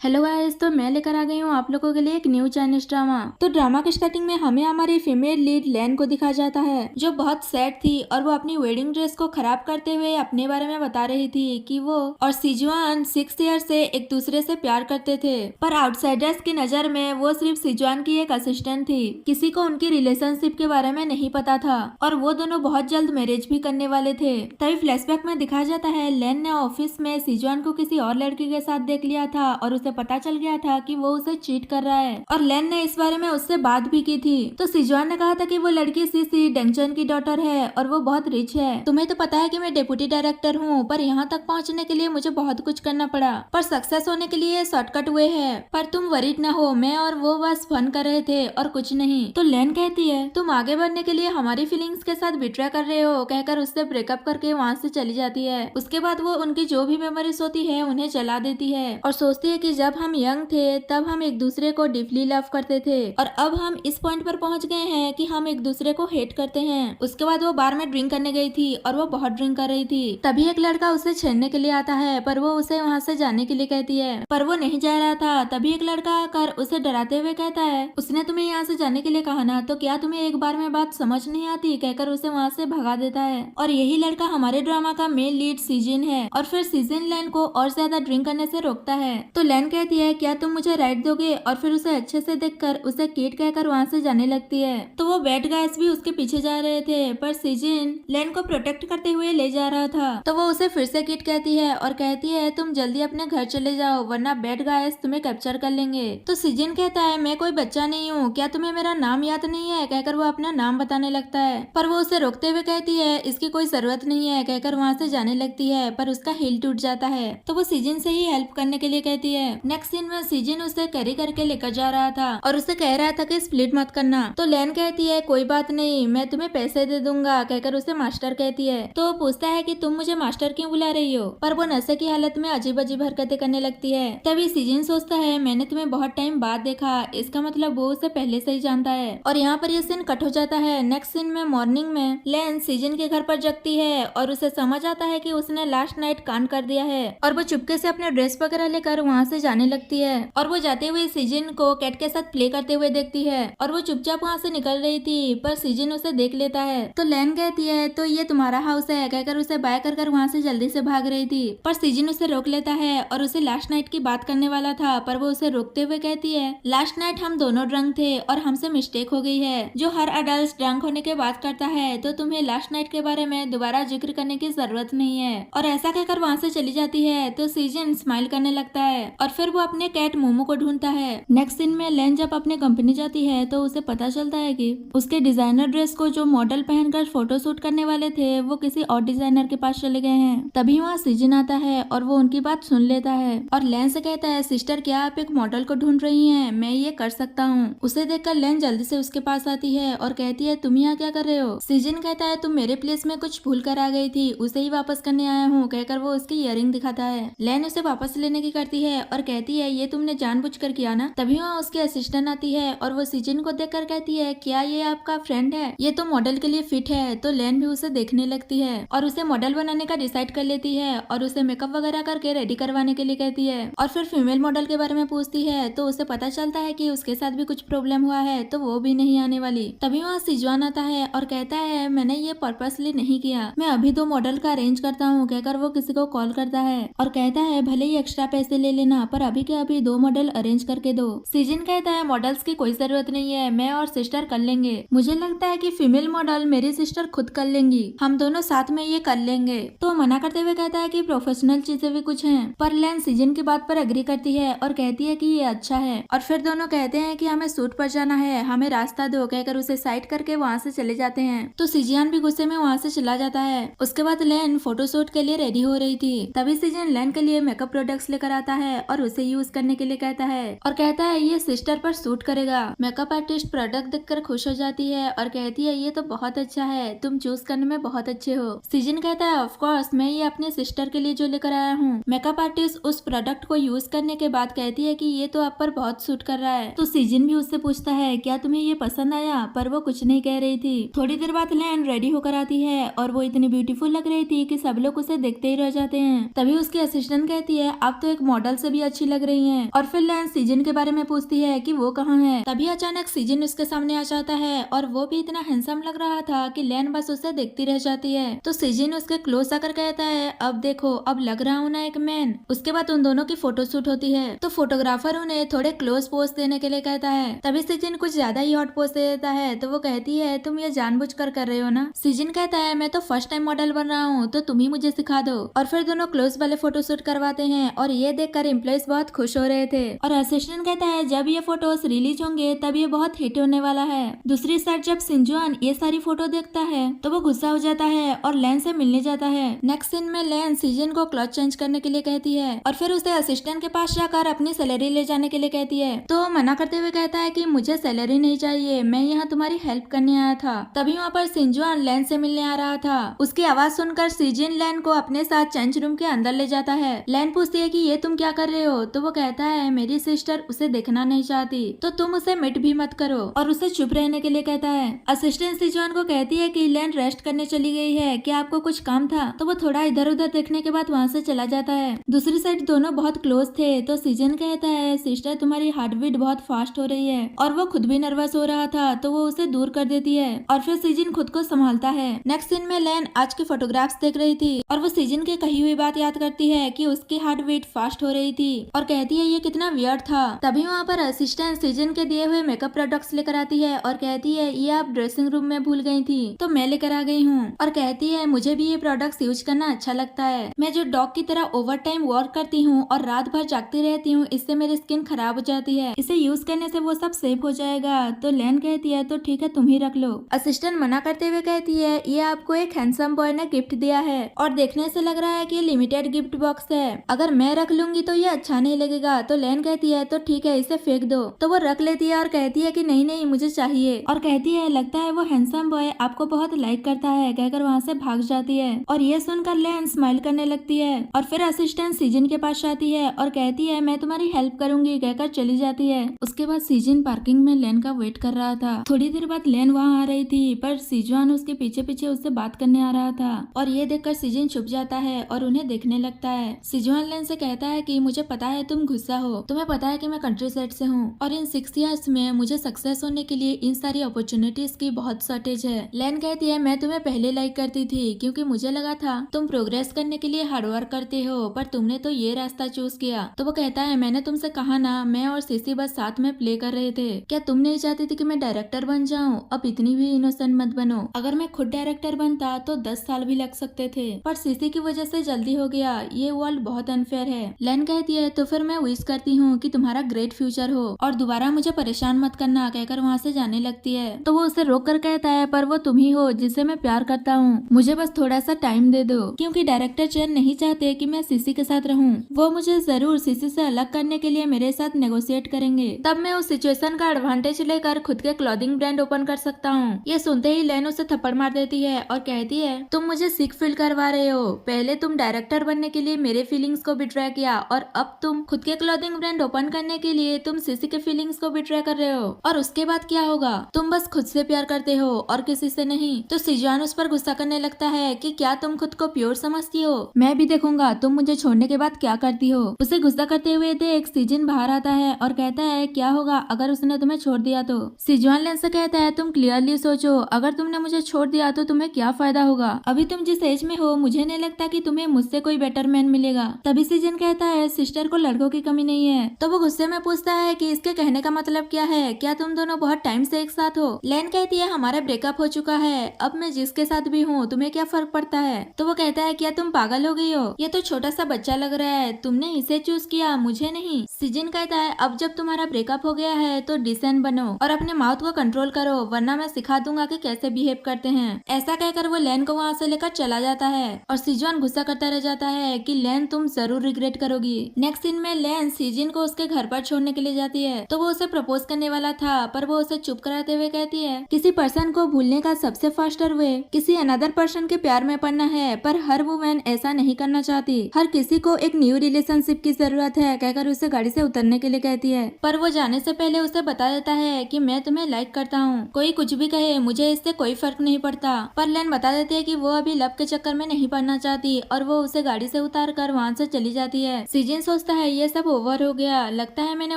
Hello guys, तो मैं लेकर आ गई हूँ आप लोगों के लिए एक न्यू चाइनीज ड्रामा। तो ड्रामा के स्टार्टिंग में हमें हमारी फीमेल लीड लैन को दिखाया जाता है, जो बहुत सैड थी और वो अपनी वेडिंग ड्रेस को खराब करते हुए अपने बारे में बता रही थी कि वो और सिजुआन 6 ईयर से एक दूसरे से प्यार करते थे, पर आउटसाइडर्स की नजर में वो सिर्फ सिजुआन की एक असिस्टेंट थी। किसी को उनकी रिलेशनशिप के बारे में नहीं पता था और वो दोनों बहुत जल्द मैरिज भी करने वाले थे। तभी फ्लैशबैक में दिखाया जाता है लैन ने ऑफिस में सिजुआन को किसी और लड़की के साथ देख लिया था और उसे पता चल गया था कि वो उसे चीट कर रहा है और लेन ने इस बारे में उससे बात भी की थी। तो सिजुआन ने कहा था कि वो लड़की सीसी डेंगचन की डॉटर है और वो बहुत रिच है। तुम्हें तो पता है कि मैं डिप्टी डायरेक्टर हूँ, पर यहाँ तक पहुँचने के लिए मुझे बहुत कुछ करना पड़ा, पर सक्सेस होने के लिए शॉर्टकट वे है। पर तुम वरीड न हो, मैं और वो बस फन कर रहे थे और कुछ नहीं। तो लेन कहती है तुम आगे बढ़ने के लिए हमारी फीलिंग्स के साथ बिट्रे कर रहे हो, कहकर उससे ब्रेकअप करके वहाँ से चली जाती है। उसके बाद वो उनकी जो भी मेमोरीज होती है उन्हें जला देती है और सोचती है कि जब हम यंग थे तब हम एक दूसरे को डीपली लव करते थे और अब हम इस पॉइंट पर पहुंच गए हैं कि हम एक दूसरे को हेट करते हैं। उसके बाद वो बार में ड्रिंक करने गई थी और वो बहुत ड्रिंक कर रही थी। तभी एक लड़का उसे छेड़ने के लिए आता है, पर वो उसे वहाँ से जाने के लिए कहती है, पर वो नहीं जा रहा था। तभी एक लड़का आकर उसे डराते हुए कहता है उसने तुम्हें यहाँ से जाने के लिए कहा ना, तो क्या तुम्हें एक बार में बात समझ नहीं आती, कहकर उसे वहाँ से भगा देता है। और यही लड़का हमारे ड्रामा का मेन लीड सीजन है और फिर सीजन लैन को और ज्यादा ड्रिंक करने से रोकता है। तो लैन कहती है क्या तुम मुझे राइड दोगे, और फिर उसे अच्छे से देखकर उसे किड कहकर वहाँ से जाने लगती है। तो वो बैड गाइस भी उसके पीछे जा रहे थे, पर सीजन लैन को प्रोटेक्ट करते हुए ले जा रहा था। तो वो उसे फिर से किड कहती है और कहती है तुम जल्दी अपने घर चले जाओ वरना बैड गाइस तुम्हें कैप्चर कर लेंगे। तो सीजन कहता है मैं कोई बच्चा नहीं हूँ, क्या तुम्हें मेरा नाम याद नहीं है, कहकर वो अपना नाम बताने लगता है। पर वो उसे रोकते हुए कहती है इसकी कोई जरूरत नहीं है, कहकर वहाँ से जाने लगती है। पर उसका हिल टूट जाता है तो वो सीजन से ही हेल्प करने के लिए कहती है। नेक्स्ट सीन में सीजन उसे कैरी करके लेकर जा रहा था और उसे कह रहा था कि स्प्लिट मत करना। तो लैन कहती है कोई बात नहीं, मैं तुम्हें पैसे दे दूंगा, कहकर उसे मास्टर कहती है। तो वो पूछता है कि तुम मुझे मास्टर क्यों बुला रही हो, पर वो नशे की हालत में अजीब अजीब हरकतें करने लगती है। तभी सीजन सोचता है मैंने तुम्हें बहुत टाइम बाद देखा, इसका मतलब वो उसे पहले से ही जानता है। और यहाँ पर ये सीन कट हो जाता है। नेक्स्ट सीन में मॉर्निंग में लैन सीजन के घर पर जगती है और उसे समझ आता है कि उसने लास्ट नाइट कांड कर दिया है और वो चुपके से अपने ड्रेस वगैरह लेकर वहाँ से जाने लगती है। और वो जाते हुए सीजन को कैट के साथ प्ले करते हुए देखती है और वो चुपचाप वहाँ से निकल रही थी, पर सीजन उसे देख लेता है। तो लैन कहती है तो ये तुम्हारा हाउस है, कहकर उसे बाय कर वहाँ से जल्दी से भाग रही थी, पर सीजन उसे रोक लेता है और उसे लास्ट नाइट की बात करने वाला था। पर वो उसे रोकते हुए कहती है लास्ट नाइट हम दोनों ड्रंक थे और हमसे मिस्टेक हो गई है, जो हर अडल्ट ड्रंक होने के बाद करता है, तो तुम्हें लास्ट नाइट के बारे में दोबारा जिक्र करने की जरूरत नहीं है। और ऐसा कहकर वहाँ से चली जाती है। तो सीजन स्माइल करने लगता है और फिर वो अपने कैट मोमो को ढूंढता है। नेक्स्ट सीन में लैन जब अपने कंपनी जाती है तो उसे पता चलता है कि उसके डिजाइनर ड्रेस को जो मॉडल पहनकर फोटोशूट करने वाले थे वो किसी और डिजाइनर के पास चले गए हैं। तभी वहाँ सीजन आता है और वो उनकी बात सुन लेता है और लैन से कहता है सिस्टर क्या आप एक मॉडल को ढूंढ रही हैं, मैं ये कर सकता हूँ। उसे देखकर लैन जल्दी से उसके पास आती है और कहती है तुम यहाँ क्या कर रहे हो। सीजन कहता है तुम मेरे प्लेस में कुछ भूल कर आ गई थी, उसे ही वापस करने आया हूँ, कहकर वो उसकी इयररिंग दिखाता है। लैन उसे वापस लेने की करती है और कहती है ये तुमने जानबूझकर किया ना। तभी वहाँ उसकी असिस्टेंट आती है और वो सीजन को देखकर कहती है क्या ये आपका फ्रेंड है, ये तो मॉडल के लिए फिट है। तो लैन भी उसे देखने लगती है और उसे मॉडल बनाने का डिसाइड कर लेती है और उसे मेकअप वगैरह करके रेडी करवाने के लिए कहती है और फिर फीमेल मॉडल के बारे में पूछती है। तो उसे पता चलता है कि उसके साथ भी कुछ प्रॉब्लम हुआ है तो वो भी नहीं आने वाली। तभी वहाँ सिजुआन आता है और कहता है मैंने ये पर्पसली नहीं किया, मैं अभी 2 मॉडल का अरेंज करता हूँ, कहकर वो किसी को कॉल करता है और कहता है भले ही एक्स्ट्रा पैसे ले लेना, पर अभी के अभी 2 मॉडल अरेंज करके दो। सीजन कहता है मॉडल्स की कोई जरूरत नहीं है, मैं और सिस्टर कर लेंगे, मुझे लगता है कि फीमेल मॉडल मेरी सिस्टर खुद कर लेंगी, हम दोनों साथ में ये कर लेंगे। तो मना करते हुए कहता है कि प्रोफेशनल चीजें भी कुछ हैं, पर लैन सीजन की बात पर एग्री करती है और कहती है कि ये अच्छा है। और फिर दोनों कहते हैं कि हमें शूट पर जाना है, हमें रास्ता दो, कहकर उसे साइड करके वहाँ से चले जाते हैं। तो सीजन भी गुस्से में वहाँ से चला जाता है। उसके बाद लैन फोटोशूट के लिए रेडी हो रही थी। तभी सीजन लैन के लिए मेकअप प्रोडक्ट्स लेकर आता है और उसे यूज करने के लिए कहता है और कहता है ये सिस्टर पर सूट करेगा। मेकअप आर्टिस्ट प्रोडक्ट देखकर खुश हो जाती है और कहती है ये तो बहुत अच्छा है, तुम चूज करने में बहुत अच्छे हो। सीजन कहता है ऑफ कोर्स मैं ये अपने सिस्टर के लिए जो लेकर आया हूँ। मेकअप आर्टिस्ट उस प्रोडक्ट को यूज करने के बाद कहती है कि ये तो आप पर बहुत सूट कर रहा है। तो सीजन भी उससे पूछता है क्या तुम्हें ये पसंद आया, पर वो कुछ नहीं कह रही थी। थोड़ी देर बाद लैन रेडी होकर आती है और वो इतनी ब्यूटीफुल लग रही थी कि सब लोग उसे देखते ही रह जाते हैं। तभी उसकी असिस्टेंट कहती है आप तो एक मॉडल से भी अच्छी लग रही है। और फिर लैन सीजन के बारे में पूछती है कि वो कहाँ है। तभी अचानक सीजन उसके सामने आ जाता है और वो भी इतना हैंडसम लग रहा था कि लैन बस उसे देखती रह जाती है। तो सीजन उसके क्लोज आकर कहता है, अब देखो, अब लग रहा हूँ ना एक मैन। उसके बाद उन दोनों की फोटोशूट होती है। तो फोटोग्राफर उन्हें थोड़े क्लोज पोज देने के लिए कहता है। तभी सीजन कुछ ज्यादा ही हॉट पोज दे देता है। तो वो कहती है, तुम ये जानबूझकर कर रहे हो ना। सीजन कहता है, मैं तो फर्स्ट टाइम मॉडल बन रहा हूँ, तो तुम ही मुझे सिखा दो। और फिर दोनों क्लोज वाले फोटोशूट करवाते हैं और ये देखकर एम्प्लॉइज बहुत खुश हो रहे थे। और असिस्टेंट कहता है, जब ये फोटोज रिलीज होंगे तब ये बहुत हिट होने वाला है। दूसरी साइड जब सिंजुआन ये सारी फोटो देखता है तो वो गुस्सा हो जाता है और लैन से मिलने जाता है। नेक्स्ट सीन में लैन सीजन को क्लॉथ चेंज करने के लिए कहती है और फिर उसे असिस्टेंट के पास जाकर अपनी सैलरी ले जाने के लिए कहती है। तो मना करते हुए कहता है कि मुझे सैलरी नहीं चाहिए, मैं यहाँ तुम्हारी हेल्प करने आया था। तभी वहाँ पर सिंजुआन लैन से मिलने आ रहा था। उसकी आवाज सुनकर सीजन लैन को अपने साथ चेंज रूम के अंदर ले जाता है। लैन पूछती है कि ये तुम क्या कर रहे हो। तो वो कहता है, मेरी सिस्टर उसे देखना नहीं चाहती, तो तुम उसे मिट भी मत करो, और उसे चुप रहने के लिए कहता है। असिस्टेंट सिजुआन को कहती है कि लैन रेस्ट करने चली गई है, क्या आपको कुछ काम था। तो वो थोड़ा इधर उधर देखने के बाद वहाँ से चला जाता है। दूसरी साइड दोनों बहुत क्लोज थे। तो सीजन कहता है, सिस्टर तुम्हारी हार्ट बीट बहुत फास्ट हो रही है, और वो खुद भी नर्वस हो रहा था, तो वो उसे दूर कर देती है और फिर सीजन खुद को संभालता है। नेक्स्ट सीन में लैन आज के फोटोग्राफ्स देख रही थी और वो सीजन की कही हुई बात याद करती है कि उसकी हार्ट बीट फास्ट हो रही थी और कहती है ये कितना वियर्ड था। तभी वहाँ पर असिस्टेंट सीजन के दिए हुए मेकअप प्रोडक्ट्स लेकर आती है और कहती है, ये आप ड्रेसिंग रूम में भूल गई थी, तो मैं लेकर आ गई हूँ। और कहती है, मुझे भी ये प्रोडक्ट्स यूज करना अच्छा लगता है, मैं जो डॉग की तरह ओवर टाइम वर्क करती हूँ और रात भर जागती रहती हूँ, इससे मेरी स्किन खराब हो जाती है, इसे यूज करने से वो सब सेफ हो जाएगा। तो लैन कहती है, तो ठीक है तुम ही रख लो। असिस्टेंट मना करते हुए कहती है, ये आपको एक हैंडसम बॉय ने गिफ्ट दिया है और देखने से लग रहा है कि ये लिमिटेड गिफ्ट बॉक्स है, अगर मैं रख लूंगी तो ये अच्छा नहीं लगेगा। तो लैन कहती है, तो ठीक है इसे फेंक दो। तो वो रख लेती है और कहती है कि नहीं नहीं मुझे चाहिए, और कहती है, लगता है वो हैंडसम बॉय आपको बहुत लाइक करता है, कहकर वहाँ से भाग जाती है। और ये सुनकर लैन स्माइल करने लगती है और फिर असिस्टेंट सीजन के पास जाती है और कहती है, मैं तुम्हारी हेल्प करूंगी, कहकर चली जाती है। उसके बाद सीजन पार्किंग में लैन का वेट कर रहा था। थोड़ी देर बाद लैन वहाँ आ रही थी, पर सीजुआन उसके पीछे पीछे उससे बात करने आ रहा था और ये देखकर सीजन छुप जाता है और उन्हें देखने लगता है। सीजुआन लैन से कहता है कि मुझे पता है तुम गुस्सा हो, तुम्हें पता है कि मैं कंट्री साइड से हूँ और इन 6 इयर्स में मुझे सक्सेस होने के लिए इन सारी अपॉर्चुनिटीज की बहुत शॉर्टेज है। लैन कहती है, मैं तुम्हें पहले लाइक करती थी क्योंकि मुझे लगा था तुम प्रोग्रेस करने के लिए हार्डवर्क करते हो, पर तुमने तो ये रास्ता चूज किया। तो वो कहता है, मैंने तुमसे कहा ना, मैं और सीसी बस साथ में प्ले कर रहे थे, क्या तुम नहीं चाहती थी कि मैं डायरेक्टर बन जाऊं? अब इतनी भी इनोसेंट मत बनो, अगर मैं खुद डायरेक्टर बनता तो 10 साल भी लग सकते थे, पर सीसी की वजह से जल्दी हो गया, ये वर्ल्ड बहुत अनफेयर है। लैन कहती है, तो फिर मैं विश करती हूँ कि तुम्हारा ग्रेट फ्यूचर हो और दोबारा मुझे परेशान मत करना, कहकर वहाँ से जाने लगती है। तो वो उसे रोक कर कहता है, पर वो तुम ही हो जिसे मैं प्यार करता हूँ, मुझे बस थोड़ा सा टाइम दे दो, क्योंकि डायरेक्टर चैन नहीं चाहते कि मैं सीसी के साथ रहूं। वो मुझे जरूर सीसी से अलग करने के लिए मेरे साथ नेगोशिएट करेंगे, तब मैं उस सिचुएशन का एडवांटेज लेकर खुद के क्लॉथिंग ब्रांड ओपन कर सकता हूँ। ये सुनते ही लैन उसे थप्पड़ मार देती है और कहती है, तुम मुझे सिक फील करवा रहे हो, पहले तुम डायरेक्टर बनने के लिए मेरे फीलिंग्स को बिट्रे किया और अब तुम खुद के क्लॉथिंग ब्रांड ओपन करने के लिए तुम सीसी के फीलिंग्स को बिट्रे कर रहे हो, और उसके बाद क्या होगा? तुम बस खुद से प्यार करते हो और किसी से नहीं। तो सीजुआन उस पर गुस्सा करने लगता है कि क्या तुम खुद को प्योर समझती हो, मैं भी देखूंगा तुम मुझे छोड़ने के बाद क्या करती हो। उसे गुस्सा करते हुए देख सीजन बाहर आता है और कहता है, क्या होगा अगर उसने तुम्हें छोड़ दिया तो? सीजुआन लैन से कहता है, तुम क्लियरली सोचो, अगर तुमने मुझे छोड़ दिया तो तुम्हें क्या फायदा होगा? अभी तुम जिस एज में हो मुझे नहीं लगता कि तुम्हें मुझसे कोई बेटर मैन मिलेगा। तभी सीजन कहता है, सिस्टर को लड़कों की कमी नहीं है। तो वो गुस्से में पूछता है कि इसके कहने का मतलब क्या है, क्या तुम दोनों बहुत टाइम से एक साथ हो? लैन कहती है, हमारा ब्रेकअप हो चुका है, अब मैं जिसके साथ भी हूँ तुम्हें क्या फर्क पड़ता है? तो वो कहता है, क्या तुम पागल हो गई हो, ये तो छोटा सा बच्चा लग रहा है, तुमने इसे चूज किया मुझे नहीं। सीजन कहता है, अब जब तुम्हारा ब्रेकअप हो गया है तो डिसेंट बनो और अपने माउथ को कंट्रोल करो, वरना मैं सिखा दूंगा कि कैसे बिहेव करते हैं। ऐसा कहकर वो लैन को वहाँ से लेकर चला जाता है और सीजन गुस्सा करता रह जाता है कि लैन तुम जरूर रिग्रेट करोगी। नेक्स्ट सीन में लैन सीजन को उसके घर पर छोड़ने के लिए जाती है। तो वो उसे प्रपोज करने वाला था, पर वो उसे चुप कराते हुए कहती है, किसी पर्सन को भूलने का सबसे फास्टर वे किसी अनदर पर्सन के प्यार में पड़ना है, पर हर वुमेन ऐसा नहीं करना चाहती, हर किसी को एक न्यू रिलेशनशिप की जरूरत है, कहकर उसे गाड़ी से उतरने के लिए कहती है। पर वो जाने से पहले उसे बता देता है कि मैं तुम्हें लाइक करता हूँ, कोई कुछ भी कहे मुझे इससे कोई फर्क नहीं पड़ता। पर लैन बता देती है कि वो अभी लव के चक्कर में नहीं पड़ना चाहती और वो उसे गाड़ी से उतार कर वहाँ से चली जाती है। सीजन सोचता सोचता है ये सब ओवर हो गया, लगता है मैंने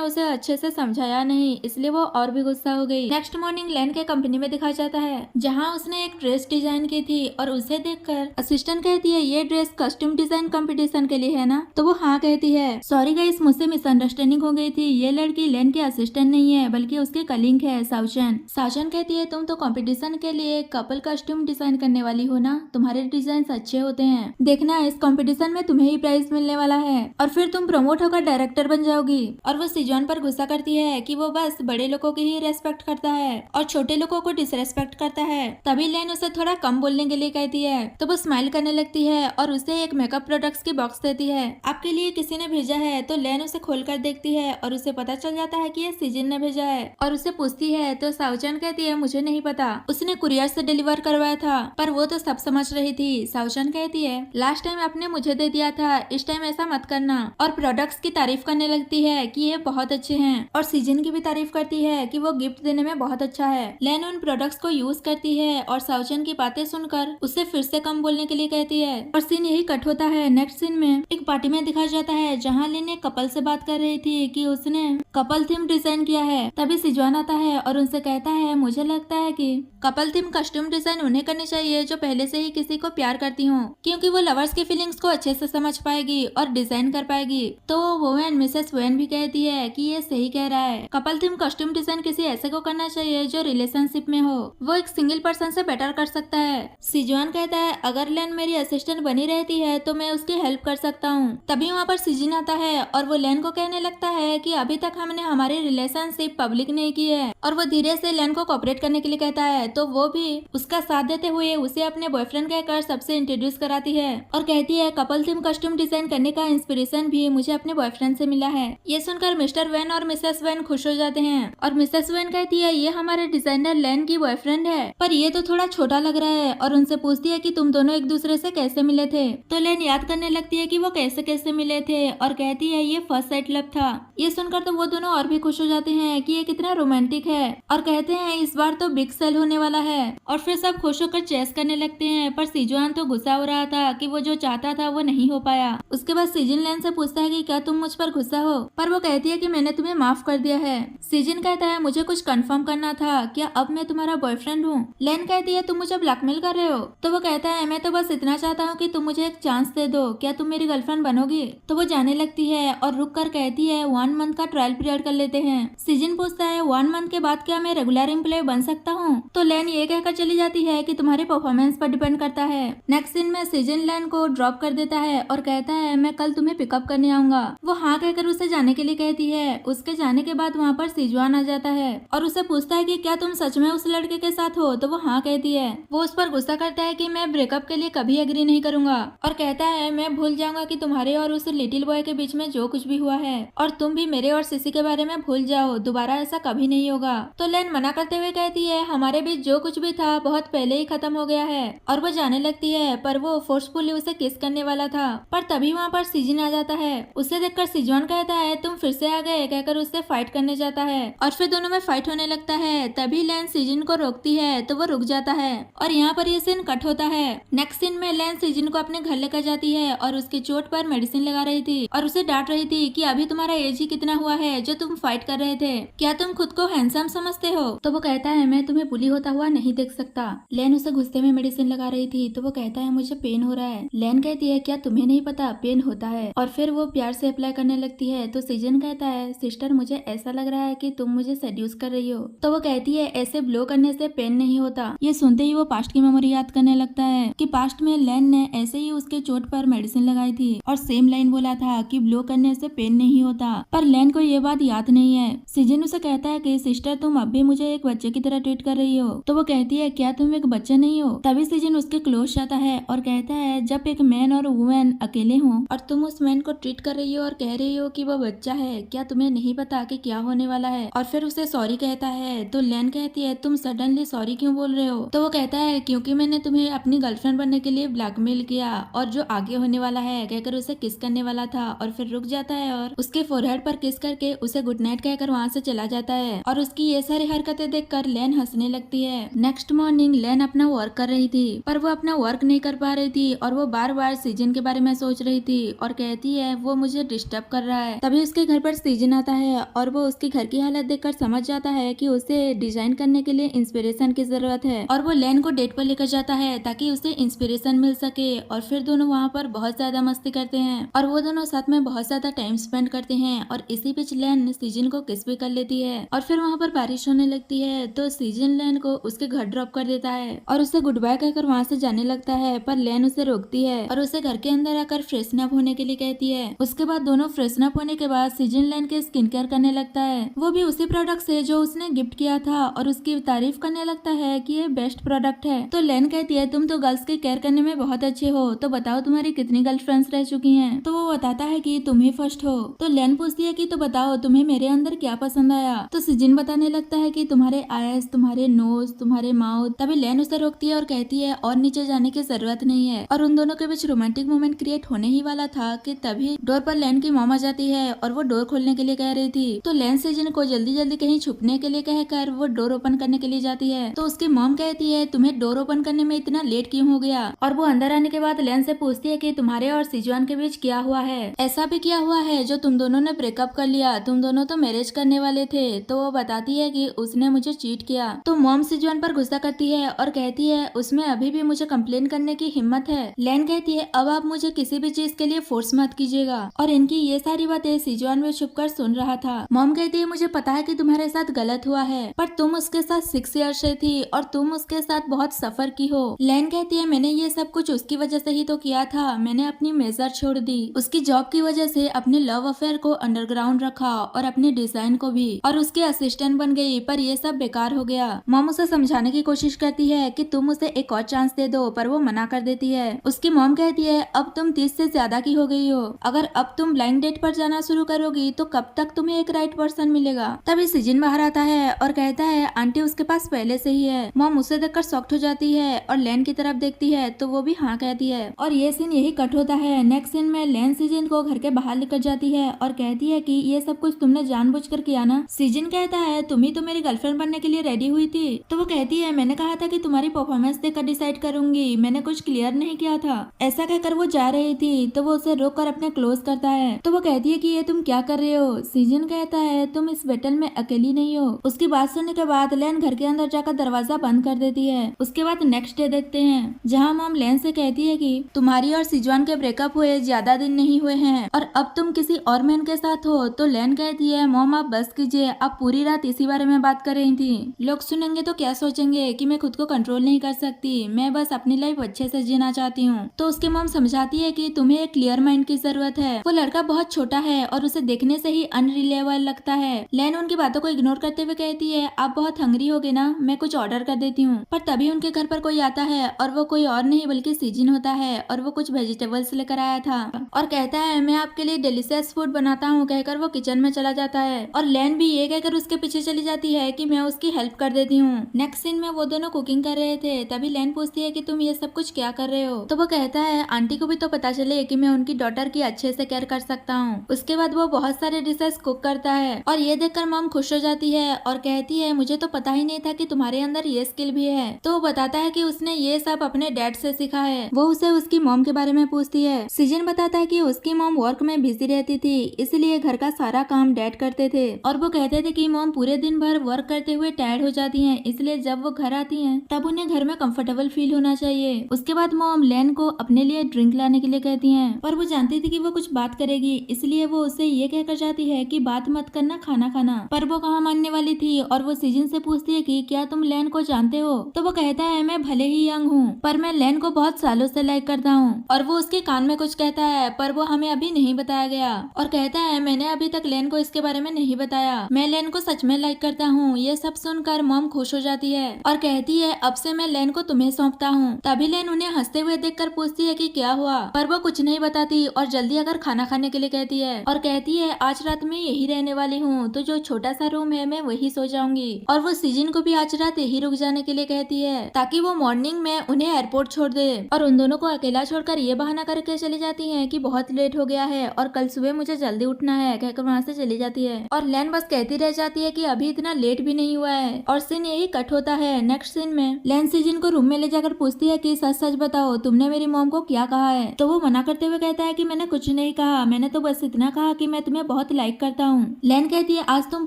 उसे अच्छे से समझाया नहीं, इसलिए वो और भी गुस्सा हो गई। नेक्स्ट मॉर्निंग लैन के कंपनी में दिखाया जाता है जहाँ उसने एक ड्रेस डिजाइन की थी और उसे देखकर असिस्टेंट कहती है ये ड्रेस कस्ट्यूम डिजाइन कंपटीशन के लिए है ना, तो वो हाँ कहती है। सॉरी गाइस, मुझसे मिसअंडरस्टैंडिंग हो गई थी, ये लड़की लैन की असिस्टेंट नहीं है बल्कि उसके कलीग है साउचन। साउचन कहती है तुम तो कंपटीशन के लिए कपल कस्ट्यूम डिजाइन करने वाली हो ना, तुम्हारे डिजाइन अच्छे होते हैं, देखना इस कंपटीशन में तुम्हें ही प्राइज मिलने वाला है और फिर तुम प्रमोट होकर डायरेक्टर बन जाओगी। और वो सिजॉन पर गुस्सा करती है कि वो बस बड़े लोगों की ही रेस्पेक्ट करता है और छोटे लोगों को डिसरेस्पेक्ट करता है। तभी लैन उसे थोड़ा कम बोलने के लिए कहती है तो वो स्माइल करने लगती है और उसे एक मेकअप प्रोडक्ट्स की बॉक्स देती है। आपके लिए किसी ने भेजा है, तो लैन उसे खोलकर देखती है और उसे पता चल जाता है कि ये सिजन ने भेजा है और उसे पूछती है तो साउचन कहती है मुझे नहीं पता, उसने कुरियर से डिलीवर करवाया था, पर वो तो सब समझ रही थी। साउचन कहती है लास्ट टाइम आपने मुझे दे दिया था, इस टाइम ऐसा मत करना, और प्रोडक्ट्स की तारीफ करने लगती है कि ये बहुत अच्छे हैं और सीजन की भी तारीफ करती है कि वो गिफ्ट देने में बहुत अच्छा है। लैन उन प्रोडक्ट्स को यूज करती है और साउचन की बातें सुनकर उसे फिर से कम बोलने के लिए कहती है और सीन यही कट होता है। नेक्स्ट सीन में एक पार्टी में दिखाया जाता है जहाँ लैन एक कपल से बात कर रही थी कि उसने कपल थीम डिजाइन किया है। तभी सिजवान आता है और उनसे कहता है मुझे लगता है कि कपल थीम कस्ट्यूम डिजाइन उन्हें करनी चाहिए जो पहले से ही किसी को प्यार करती हूँ, क्योंकि वो लवर्स की फीलिंग्स को अच्छे से समझ पाएगी और डिजाइन कर पाएगी। तो वोवेन मिसेस वेन भी कहती है कि ये सही कह रहा है, कपल थीम कस्ट्यूम डिजाइन किसी ऐसे को करना चाहिए जो रिलेशनशिप में हो, वो एक सिंगल पर्सन से बेटर कर सकता है। सिजवान कहता है अगर लैन मेरी असिस्टेंट बनी रहती है तो मैं उसकी हेल्प कर सकता हूँ। तभी वहाँ पर सिजिन आता है और वो लैन को कहने लगता है कि अभी तक हमने हमारी रिलेशनशिप पब्लिक नहीं की है, और वो धीरे से लैन को कोऑपरेट करने के लिए कहता है। तो वो भी उसका साथ देते हुए उसे अपने बॉयफ्रेंड कहकर सबसे इंट्रोड्यूस कराती है और कहती है कपल थीम कस्ट्यूम डिजाइन करने का इंस्पिरेशन भी मुझे अपने बॉयफ्रेंड से मिला है। ये सुनकर मिस्टर वेन और मिसेस वेन खुश हो जाते हैं और मिसेस वेन कहती है ये हमारे डिजाइनर लैन की बॉयफ्रेंड है, पर ये तो थोड़ा छोटा लग रहा है, और उनसे पूछती है कि तुम दोनों एक दूसरे से कैसे मिले थे। तो लैन याद करने लगती है कि वो कैसे कैसे मिले थे और कहती है ये फर्स्ट साइट लव था। ये सुनकर तो वो दोनों और भी खुश हो जाते हैं कि ये कितना रोमांटिक है और कहते हैं इस बार तो बिग सेल होने वाला है, और फिर सब खुश होकर चेस करने लगते हैं। पर सिजुआन तो गुस्सा हो रहा था कि वो जो चाहता था वो नहीं हो पाया। उसके बाद सीजन लैन से पूछता है कि क्या तुम मुझ पर गुस्सा हो, पर वो कहती है कि मैंने तुम्हें माफ कर दिया है। सीजन कहता है मुझे कुछ कंफर्म करना था, क्या अब मैं तुम्हारा बॉयफ्रेंड हूँ। लैन कहती है तुम मुझे ब्लैकमेल कर रहे हो। तो वो कहता है मैं तो बस इतना चाहता हूँ कि तुम मुझे एक चांस दे दो, क्या तुम मेरी गर्लफ्रेंड बनोगी। तो वो जाने लगती है और रुक कर कहती है 1 मंथ का ट्रायल पीरियड कर लेते हैं। सीजन पूछता है 1 मंथ के बाद क्या मैं रेगुलर एम्प्लॉय बन सकता हूँ। तो लैन ये कहकर चली जाती है कि तुम्हारे परफॉर्मेंस पर डिपेंड करता है। नेक्स्ट सीन में सीजन लैन को ड्रॉप कर देता है और कहता है मैं कल तुम्हें पिकअप करने आऊंगा। वो हाँ कहकर उसे जाने के लिए कहती है। उसके जाने के बाद वहाँ पर सिजवान आ जाता है और उसे पूछता है कि क्या तुम सच में उस लड़के के साथ हो। तो वो हाँ कहती है। वो उस पर गुस्सा करता है कि मैं ब्रेकअप के लिए कभी एग्री नहीं करूंगा और कहता है मैं भूल जाऊंगा कि तुम्हारे और उस लिटिल बॉय के बीच में जो कुछ भी हुआ है, और तुम भी मेरे और सिसी के बारे में भूल जाओ, दोबारा ऐसा कभी नहीं होगा। तो लैन मना करते हुए कहती है हमारे बीच जो कुछ भी था बहुत पहले ही खत्म हो गया है, और वो जाने लगती है। पर वो फोर्सफुली उसे किस करने वाला था, पर तभी वहाँ पर सीजन आ जाता है। उसे देखकर सिजवान कहता है तुम फिर से आ गए, कहकर उससे फाइट करने जाता है और फिर दोनों में फाइट होने लगता है। तभी लैन सीजन को रोकती है तो वो रुक जाता है और यहाँ पर ये सीन कट होता है। नेक्स्ट सीन में लैन सीजन को अपने घर लेकर जाती है और उसकी चोट पर मेडिसिन लगा रही थी और उसे डांट रही थी कि अभी तुम्हारा एज ही कितना हुआ है जो तुम फाइट कर रहे थे, क्या तुम खुद को हैंडसम समझते हो। तो वो कहता है मैं तुम्हें बुली होता हुआ नहीं देख सकता। लैन उसे गुस्से में मेडिसिन लगा रही थी तो वो कहता है मुझे पेन हो रहा है। लैन कहती है क्या तुम्हें नहीं पता पेन होता है, और फिर वो प्यार से अप्लाई करने लगती है। तो सीजन कहता है सिस्टर मुझे ऐसा लग रहा है कि तुम मुझे सेड्यूस कर रही हो। तो वो कहती है ऐसे ब्लो करने से पेन नहीं होता। ये सुनते ही वो पास्ट की मेमोरी याद करने लगता है कि पास्ट में लैन ने ऐसे ही उसके चोट पर मेडिसिन लगाई थी और सेम लाइन बोला था कि ब्लो करने से पेन नहीं होता, पर लैन को ये बात याद नहीं है। सीजन उसे कहता है कि सिस्टर तुम अब भी मुझे एक बच्चे की तरह ट्रीट कर रही हो। तो वो कहती है क्या तुम एक बच्चे नहीं हो। तभी सीजन उसके क्लोज जाता है और कहता है जब एक मैन और वुमेन अकेले हो और तुम उस मैन को ट्रीट कर रही हो और कह रही हो कि वो बच्चा है, क्या तुम्हें नहीं पता कि क्या होने वाला है। और फिर उसे सॉरी कहता है। तो लैन कहती है तुम सडनली सॉरी क्यों बोल रहे हो। तो वो कहता है क्योंकि मैंने तुम्हें अपनी गर्लफ्रेंड बनने के लिए ब्लैकमेल किया और जो आगे होने वाला है कहकर उसे किस करने वाला था, और फिर रुक जाता है और उसके फोरहेड पर किस करके उसे गुड नाइट कहकर वहाँ से चला जाता है। और उसकी ये सारी हरकतें देखकर लैन हंसने लगती है। नेक्स्ट मॉर्निंग लैन अपना वर्क कर रही थी पर वो अपना वर्क नहीं कर पा रही थी और वो बार बार सीजन के बारे में सोच रही थी और कहती है वो वो मुझे डिस्टर्ब कर रहा है। तभी उसके घर पर सीजन आता है और वो उसके घर की हालत देखकर समझ जाता है कि उसे डिजाइन करने के लिए इंस्पिरेशन की जरूरत है और वो लैन को डेट पर लेकर जाता है ताकि उसे इंस्पिरेशन मिल सके। और फिर दोनों वहाँ पर बहुत ज्यादा मस्ती करते हैं और वो दोनों साथ में बहुत ज्यादा टाइम स्पेंड करते हैं और इसी बीच लैन सीजन को किस भी कर लेती है। और फिर वहाँ पर बारिश होने लगती है तो सीजन लैन को उसके घर ड्रॉप कर देता है और उसे गुड बाय कहकर वहाँ से जाने लगता है, पर लैन उसे रोकती है और उसे घर के अंदर आकर फ्रेशन अप होने के लिए कहती है। उसके बाद दोनों फ्रेशन अप होने के बाद सीजन लैन के स्किन केयर करने लगता है, वो भी उसी प्रोडक्ट से जो उसने गिफ्ट किया था और उसकी तारीफ करने लगता है कि ये बेस्ट प्रोडक्ट है। तो लैन कहती है तुम तो गर्ल्स की केयर करने में बहुत अच्छे हो, तो बताओ तुम्हारी कितनी गर्लफ्रेंड्स रह चुकी हैं? तो वो बताता है कि तुम ही फर्स्ट हो। तो लैन पूछती है कि तो बताओ तुम्हें मेरे अंदर क्या पसंद आया? तो सीजन बताने लगता है कि तुम्हारे आईज, तुम्हारे नोज, तुम्हारे माउथ। तभी लैन उसे रोकती है और कहती है और नीचे जाने की जरूरत नहीं है। और उन दोनों के बीच रोमांटिक मोमेंट क्रिएट होने ही वाला था कि तभी डोर पर लैन की मॉम आ जाती है और वो डोर खोलने के लिए कह रही थी। तो लैन सीजन को जल्दी जल्दी कहीं छुपने के लिए कहकर वो डोर ओपन करने के लिए जाती है। तो उसकी मॉम कहती है तुम्हें डोर ओपन करने में इतना लेट क्यों हो गया? और वो अंदर आने के बाद लैन से पूछती है कि तुम्हारे और सिजुआन के बीच क्या हुआ है? ऐसा भी क्या हुआ है जो तुम दोनों ने ब्रेकअप कर लिया? तुम दोनों तो मैरिज करने वाले थे। तो वो बताती है कि उसने मुझे चीट किया। तो मॉम सिजुआन पर गुस्सा करती है और कहती है उसमें अभी भी मुझे कंप्लेन करने की हिम्मत है। लैन कहती है अब आप मुझे किसी भी चीज के लिए फोर्स मत कीजिएगा। और इनकी ये सारी बातें सिजुआन में छुपकर सुन रहा था। मॉम कहती है मुझे पता है कि तुम्हारे साथ गलत हुआ है, पर तुम उसके साथ 6 ईयर से थी और तुम उसके साथ बहुत सफर की हो। लैन कहती है मैंने ये सब कुछ उसकी वजह से ही तो किया था। मैंने अपनी मेजर छोड़ दी, उसकी जॉब की वजह से अपने लव अफेयर को अंडरग्राउंड रखा और अपने डिजाइन को भी, और उसके असिस्टेंट बन गई, पर ये सब बेकार हो गया। मॉम उसे समझाने की कोशिश करती है कि तुम उसे एक और चांस दे दो, पर वो मना कर देती है। उसकी मॉम कहती है अब तुम 30 से ज्यादा की हो गई हो, अगर अब तुम ब्लाइंड डेट पर जाना शुरू करोगी तो कब तक तुम्हें एक राइट पर्सन मिलेगा? तभी सीजन बाहर आता है और कहता है आंटी उसके पास पहले से ही है। मॉम उसे देखकर शॉक्ड हो जाती है और लैन की तरफ देखती है तो वो भी हाँ कहती है। और ये सीन यही कट होता है। नेक्स्ट सीन में लैन सीजन को घर के बाहर लेकर जाती है और कहती है कि ये सब कुछ तुमने जानबूझकर किया ना? सीजन कहता है तुम ही तो मेरी गर्लफ्रेंड बनने के लिए रेडी हुई थी। तो वो कहती है मैंने कहा था कि तुम्हारी परफॉर्मेंस देखकर डिसाइड करूंगी, मैंने कुछ क्लियर नहीं किया था। ऐसा कहकर वो जा रही थी तो वो उसे रोक कर अपने क्लोज करता है। तो वो कहती है कि ये तुम क्या कर रहे हो? सीजन कहता है तुम इस बैटल में अकेली नहीं हो। उसकी बात सुनने के बाद लैन घर के अंदर जाकर दरवाजा बंद कर देती है। उसके बाद नेक्स्ट डे देखते हैं जहाँ मॉम लैन से कहती है कि तुम्हारी और सिजुआन के ब्रेकअप हुए ज्यादा दिन नहीं हुए हैं और अब तुम किसी और मैन के साथ हो। तो लैन कहती है मॉम आप बस कीजिए, आप पूरी रात इसी बारे में बात कर रही थी। लोग सुनेंगे तो क्या सोचेंगे कि मैं खुद को कंट्रोल नहीं कर सकती, मैं बस अपनी लाइफ अच्छे से जीना चाहती हूँ। तो उसकी मॉम समझाती है कि तुम्हें एक क्लियर माइंड की जरूरत है। वो लड़का बहुत छोटा है और उसे देखने से ही अनरिलायबल लगता है। लैन उनकी बातों को इग्नोर करते हुए कहती है आप बहुत हंग्री होगे ना, मैं कुछ ऑर्डर कर देती हूँ। पर तभी उनके घर पर कोई आता है और वो कोई और नहीं बल्कि सीजन होता है और वो कुछ वेजिटेबल्स लेकर आया था और कहता है मैं आपके लिए डिलीशियस फूड बनाता हूँ, कहकर वो किचन में चला जाता है। और लैन भी ये कहकर उसके पीछे चली जाती है कि मैं उसकी हेल्प कर देती हूँ। नेक्स्ट सीन में वो दोनों कुकिंग कर रहे थे तभी लैन पूछती है कि तुम ये सब कुछ क्या कर रहे हो? तो वो कहता है आंटी को भी तो पता चले कि मैं उनकी डॉटर की अच्छे से केयर कर सकता हूँ। उसके बाद वो बहुत सारे डिशेस कुक करता है और ये देखकर मॉम खुश हो जाती है और कहती है मुझे तो पता ही नहीं था कि तुम्हारे अंदर ये स्किल भी है। तो वो बताता है कि उसने ये सब अपने डैड से सीखा है। वो उसे उसकी मॉम के बारे में पूछती है। सीजन बताता है कि उसकी मॉम वर्क में बिजी रहती थी, इसलिए घर का सारा काम डैड करते थे और वो कहते थे कि मॉम पूरे दिन भर वर्क करते हुए टायर्ड हो जाती हैं, इसलिए जब वो घर आती हैं तब उन्हें घर में कंफर्टेबल फील होना चाहिए। उसके बाद मॉम लैन को अपने लिए ड्रिंक लाने के लिए कहती हैं, पर वो जानती थी कि वो कुछ बात करेगी, इसलिए वो उससे ये कहकर जाती है कि बात मत करना, खाना खाना। पर वो कहाँ मानने वाली थी और वो सीजन से पूछती है कि क्या तुम लैन को जानते हो? तो वो कहता है मैं भले ही यंग हूँ पर मैं लैन को बहुत सालों से लाइक करता हूँ। और वो उसके कान में कुछ कहता है पर वो हमें अभी नहीं बताया गया और कहता है मैंने अभी तक लैन को इसके बारे में नहीं बताया, मैं लैन को सच में लाइक करता हूँ। ये सब सुनकर मॉम खुश हो जाती है और कहती है अब से मैं लैन को तुम्हें सौंपता हूँ। तभी लैन उन्हें हंसते हुए देखकर पूछती है कि क्या हुआ, पर वो कुछ नहीं बताती और जल्दी अगर खाना खाने के लिए कहती है और कहती है आज रात में यही रहने वाली हूँ, तो जो छोटा सा रूम है मैं वही सो जाऊंगी। और वो सीजन को भी आज रात यही रुक जाने के लिए कहती है ताकि वो मॉर्निंग में उन्हें एयरपोर्ट छोड़ दे। और उन दोनों को अकेला छोड़कर ये बहाना करके चली जाती है कि बहुत लेट हो गया है और कल सुबह मुझे जल्दी उठना है, कहकर वहाँ से चली जाती है। और लैन बस कहती रह जाती है कि अभी इतना लेट भी नहीं हुआ है और सीन यही कट होता है। नेक्स्ट सीन में लैन सीजन को रूम में ले जाकर पूछती है कि सच सच बताओ तुमने मेरी मॉम को क्या कहा है? तो वो मना करते हुए कहता है कि मैंने कुछ नहीं कहा, मैंने तो बस इतना कहा कि मैं तुम्हें बहुत लाइक करता हूँ। लैन कहती है आज तुम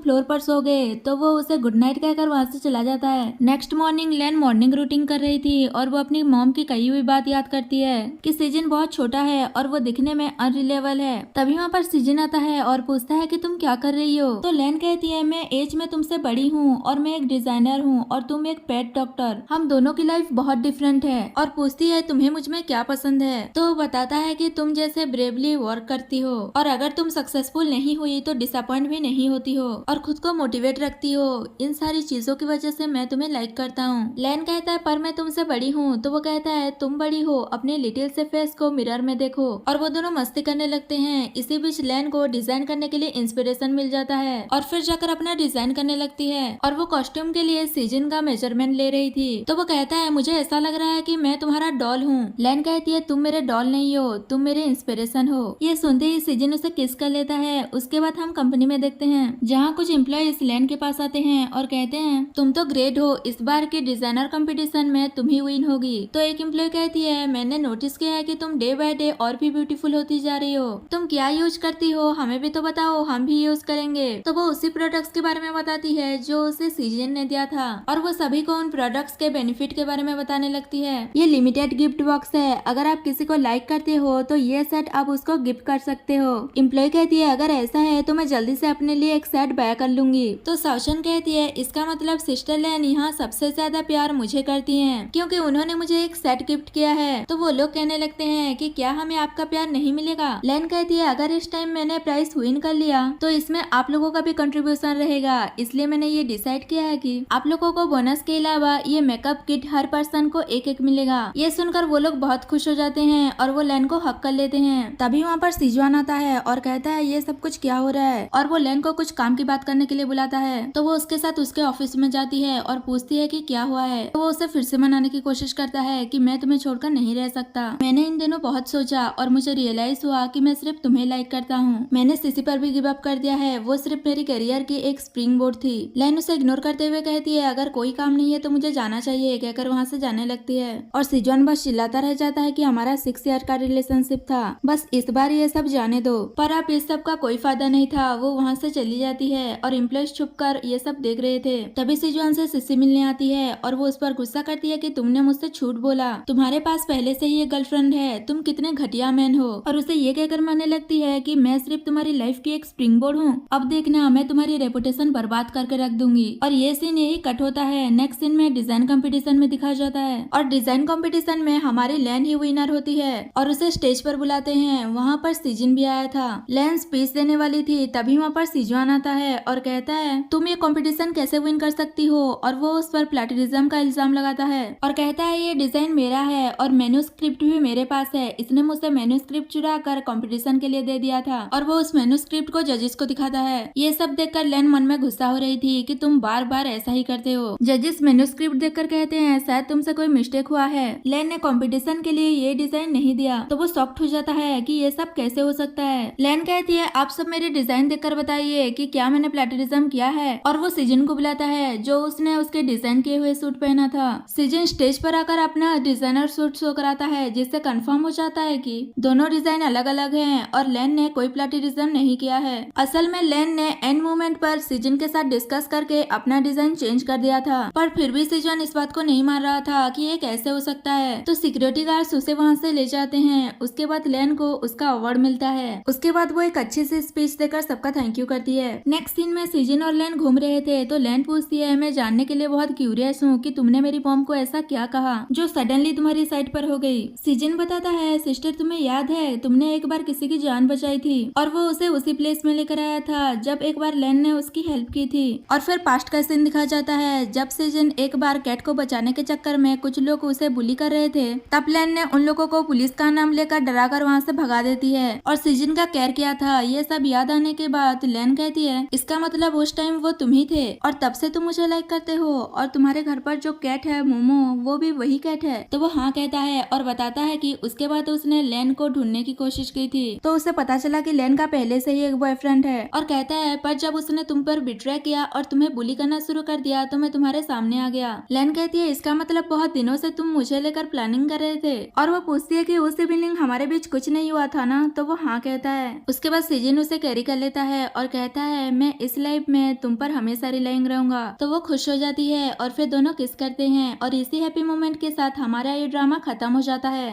फ्लोर पर सो गए, तो वो उसे गुड नाइट कहकर वहाँ से चला जाता है। नेक्स्ट मॉर्निंग लैन मॉर्निंग रूटीन कर रही थी और वो अपनी मॉम की कही हुई बात याद करती है कि सीजन बहुत छोटा है और वो दिखने में अनरिलेबल है। तभी वहाँ पर सीजन आता है और पूछता है कि तुम क्या कर रही हो। तो लैन कहती है मैं एज में तुमसे बड़ी हूँ और मैं एक डिजाइनर हूँ और तुम एक पेट डॉक्टर, हम दोनों की लाइफ बहुत डिफरेंट है। और पूछती है तुम्हें मुझ में क्या पसंद है। तो वो बताता है कि तुम जैसे ब्रेवली वर्क करती हो और अगर तुम सक्सेसफुल नहीं हुई तो डिसअपॉइंट भी नहीं होती हो और खुद को मोटिवेट रखती हो। इन सारी चीजों की वजह से मैं तुम्हें लाइक करता हूँ। लैन कहता है पर मैं तुमसे बड़ी हूँ। तो वो कहता है तुम बड़ी हो, अपने लिटिल से फेस को मिरर में देखो। और वो दोनों मस्ती करने लगते हैं। इसी बीच लैन को डिजाइन करने के लिए इंस्पिरेशन मिल जाता है और फिर जाकर अपना डिजाइन करने लगती है और वो कॉस्ट्यूम के लिए सीजन का मेजरमेंट ले रही थी। तो वो कहता है मुझे ऐसा लग रहा है कि मैं तुम्हारा डॉल हूँ। लैन कहती है तुम मेरे डॉल नहीं हो, तुम मेरे इंस्पिरेशन हो। ये सुनते ही सीजन उसे किस कर लेता है। उसके बाद हम कंपनी में देखते हैं जहाँ कुछ एम्प्लॉयज लैन के पास आते हैं और कहते हैं तुम तो ग्रेट हो, इस बार के डिजाइनर कंपटीशन में तुम ही विन होगी। तो एक एम्प्लॉय कहती है मैंने नोटिस किया है कि तुम डे बाय डे और भी ब्यूटीफुल होती जा रही हो, तुम क्या यूज करती हो हमें भी तो बताओ, हम भी यूज करेंगे। तो वो उसी प्रोडक्ट्स के बारे में बताती है जो उसे सीजन ने दिया था और वो सभी को उन प्रोडक्ट्स के बेनिफिट के बारे में बताने लगती है। ये लिमिटेड गिफ्ट बॉक्स है, अगर आप किसी को लाइक करते हो तो ये सेट आप उसको गिफ्ट कर सकते हो। एम्प्लॉय कहती है अगर ऐसा है तो मैं जल्दी से अपने लिए एक सेट बाय कर लूंगी। तो साउशन कहती है इसका मतलब सिस्टर लैन यहाँ सबसे ज्यादा प्यार मुझे करती हैं क्योंकि उन्होंने मुझे एक सेट गिफ्ट किया है। तो वो लोग कहने लगते हैं कि क्या हमें आपका प्यार नहीं मिलेगा। लैन कहती है अगर इस टाइम मैंने प्राइस विन कर लिया तो इसमें आप लोगों का भी कंट्रीब्यूशन रहेगा, इसलिए मैंने ये डिसाइड किया है कि आप लोगों को बोनस के अलावा ये मेकअप किट हर पर्सन को एक एक मिलेगा। ये सुनकर वो लोग बहुत खुश हो जाते हैं और वो लैन को हक कर लेते हैं। तभी वहाँ पर सिजुआन आता है और कहता है ये सब कुछ क्या हो रहा है और वो लैन को कुछ काम की बात करने के लिए बुलाता है। तो वो उसके साथ उसके ऑफिस में जाती है और पूछती है कि क्या हुआ है। तो वो उसे फिर से मनाने की कोशिश करता है कि मैं तुम्हें छोड़कर नहीं रह सकता, मैंने इन दिनों बहुत सोचा और मुझे रियलाइज हुआ कि मैं सिर्फ तुम्हें लाइक करता हूँ, मैंने सीसी पर भी गिव अप कर दिया है, वो सिर्फ मेरी करियर की एक स्प्रिंग बोर्ड थी। लैन उसे इग्नोर करते हुए कहती है अगर कोई काम नहीं है तो मुझे जाना चाहिए कहकर वहाँ से जाने लगती है और सिजुआन बस चिल्लाता रह जाता है कि हमारा 6 ईयर का रिलेशनशिप था, बस इस बार ये सब जाने दो। पर अब इस सब का कोई फायदा नहीं था, वो वहाँ से चली जाती है और एम्प्लॉयज छुपकर ये सब देख रहे थे। तभी सिजुआन से सिसी मिलने आती है और वो उस पर गुस्सा करती है कि तुमने मुझसे झूठ बोला, तुम्हारे पास पहले से ही एक गर्लफ्रेंड है, तुम कितने घटिया मैन हो। और उसे ये कहकर मानने लगती है कि मैं सिर्फ तुम्हारी लाइफ की एक स्प्रिंग बोर्ड हूँ, अब देखना मैं तुम्हारी रेपुटेशन बर्बाद करके रख दूंगी। और ये सीन यही कट होता है। नेक्स्ट सीन में डिजाइन कंपटीशन में दिखाया जाता है और डिजाइन कंपटीशन में हमारी लैन ही विनर होती है और उसे स्टेज पर बुलाते हैं। वहाँ पर सीजन भी आया था, लैन स्पीच देने वाली थी। तभी वहाँ पर सिजुआन आता है और कहता है तुम ये कंपटीशन कैसे विन कर सकती हो, और वो उस पर प्लेटिनिज्म का इल्जाम लगाता है और कहता है ये डिजाइन मेरा है और मैन्युस्क्रिप्ट भी मेरे पास है, इसने मुझसे मैन्युस्क्रिप्ट चुरा कर कंपटीशन के लिए दे दिया था। और वो उस मैन्युस्क्रिप्ट को जजेस को दिखाता है। ये सब देखकर लैन मन में गुस्सा हो रही थी कि तुम बार बार ऐसा ही करते हो। जजेस मैन्युस्क्रिप्ट देखकर कहते हैं शायद तुमसे कोई मिस्टेक हुआ है, लैन ने कंपटीशन के लिए ये डिजाइन नहीं दिया। तो वो शॉक्ड हो जाता है कि ये सब कैसे हो सकता है। लैन कहती है आप सब मेरे डिजाइन देखकर बताइए कि क्या मैंने प्लेटिनिज्म किया है। और वो सीजन को बुलाता है जो उसने उसके डिजाइन किए हुए सूट पहना था। सीजन स्टेज पर आकर अपना डिजाइनर सूट शो कराता है जिससे कंफर्म हो जाता है कि दोनों डिजाइन अलग अलग हैं और लैन ने कोई प्लेटिनिज्म नहीं किया है। असल में लैन ने एंड मोमेंट पर सीजन के साथ डिस्कस करके अपना डिजाइन चेंज कर दिया था, पर फिर भी सीजन इस बात को नहीं मान रहा था कि ये कैसे हो सकता है। तो सिक्योरिटी गार्ड्स उसे वहाँ से ले जाते हैं। उसके बाद लैन को उसका अवार्ड मिलता है। उसके बाद वो एक अच्छी सी स्पीच देकर सबका थैंक यू करती है। नेक्स्ट सीन में सीजन और लैन घूम रहे थे तो लैन पूछती है मैं जानने के लिए बहुत क्यूरियस हूँ कि तुमने मेरी मॉम को ऐसा क्या कहा जो सडनली तुम्हारी साइड पर हो गई। सीजन बताता है सिस्टर तुम्हें याद है तुमने एक बार किसी की जान बचाई थी और वो उसे उसी प्लेस में लेकर आया था जब एक बार लैन ने उसकी हेल्प की थी। और फिर पास्ट का सीन दिखाया जाता है जब सीजन एक बार कैट को बचाने के चक्कर में कुछ लोग उसे बुली कर रहे थे, तब लैन ने उन लोगों को पुलिस का नाम लेकर डराकर वहाँ से भगा देती है और सीजन का केयर किया था। ये सब याद आने के बाद लैन कहती है इसका मतलब उस टाइम वो तुम ही थे और तब से तुम मुझे लाइक करते हो और तुम्हारे घर पर जो कैट है मोमो वो भी वही कैट है। तो वो हाँ कहता है और बताता है कि उसके बाद उसने लैन को ढूंढने की कोशिश की थी तो उसे पता चला कि लैन का पहले से ही एक बॉयफ्रेंड है और कहता है पर जब उसने तुम पर बिट्रे किया और तुम्हें बुली करना शुरू कर दिया तो मैं तुम्हारे सामने आ गया। लैन कहती है इसका मतलब बहुत दिनों से तुम मुझे लेकर प्लानिंग कर रहे थे और वो पूछती है कि उस इवनिंग हमारे बीच कुछ नहीं हुआ था था ना, तो वो हाँ कहता है। उसके बाद सिजिन उसे कैरी कर लेता है और कहता है मैं इस लाइफ में तुम पर हमेशा रिलाइंग रहूंगा। तो वो खुश हो जाती है और फिर दोनों किस करते हैं और इसी हैप्पी मोमेंट के साथ हमारा ये ड्रामा खत्म हो जाता है।